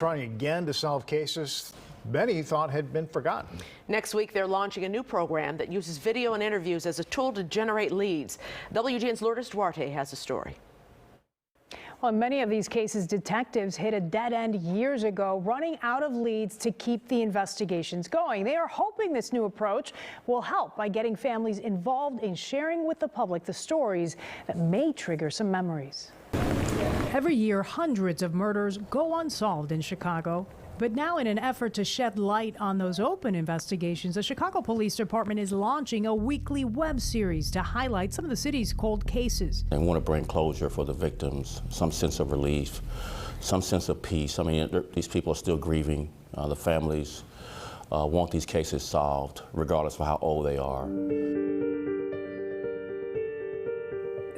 Trying again to solve cases many thought had been forgotten. Next week, they're launching a new program that uses video and interviews as a tool to generate leads. WGN's Lourdes Duarte has a story. Well, in many of these cases, detectives hit a dead end years ago, running out of leads to keep the investigations going. They are hoping this new approach will help by getting families involved in sharing with the public the stories that may trigger some memories. Every year, hundreds of murders go unsolved in Chicago. But now, in an effort to shed light on those open investigations, the Chicago Police Department is launching a weekly web series to highlight some of the city's cold cases. They want to bring closure for the victims, some sense of relief, some sense of peace. I mean, these people are still grieving. The families want these cases solved, regardless of how old they are.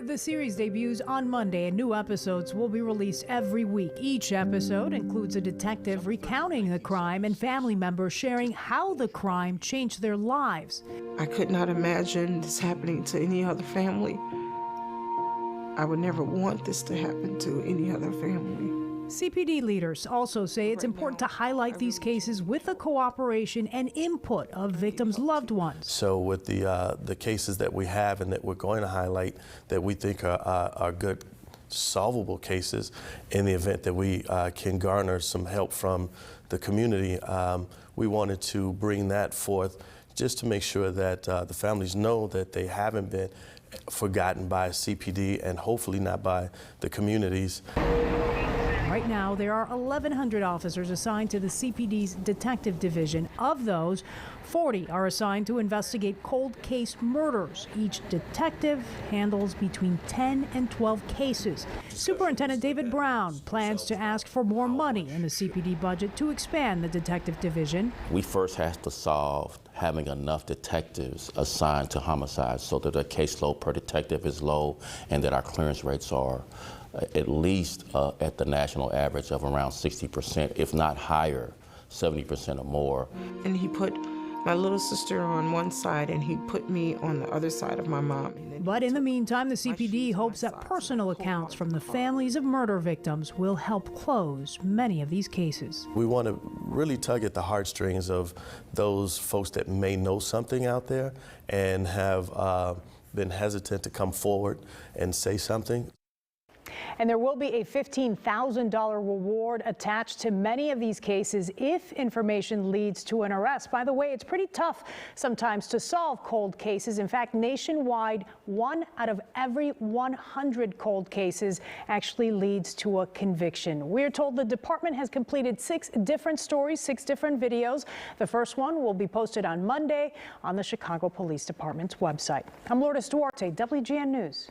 The series debuts on Monday, and new episodes will be released every week. Each episode includes a detective recounting the crime and family members sharing how the crime changed their lives. I could not imagine this happening to any other family. I would never want this to happen to any other family. CPD leaders also say it's important to highlight these cases with the cooperation and input of victims' loved ones. So with the cases that we have and that we're going to highlight that we think are good solvable cases, in the event that we can garner some help from the community, we wanted to bring that forth just to make sure that the families know that they haven't been forgotten by CPD and hopefully not by the communities. Right now, there are 1,100 officers assigned to the CPD's detective division. Of those, 40 are assigned to investigate cold case murders. Each detective handles between 10 and 12 cases. Superintendent David Brown plans to ask for more money in the CPD budget to expand the detective division. We first have to solve having enough detectives assigned to homicides so that the caseload per detective is low and that our clearance rates are at least at the national average of around 60%, if not higher, 70% or more. And he put my little sister on one side and he put me on the other side of my mom. But in the meantime, the CPD hopes that personal accounts from the families of murder victims will help close many of these cases. We want to really tug at the heartstrings of those folks that may know something out there and have been hesitant to come forward and say something. And there will be a $15,000 reward attached to many of these cases if information leads to an arrest. By the way, it's pretty tough sometimes to solve cold cases. In fact, nationwide, 1 out of every 100 cold cases actually leads to a conviction. We're told the department has completed 6 different stories, 6 different videos. The first one will be posted on Monday on the Chicago Police Department's website. I'm Lourdes Duarte, WGN News.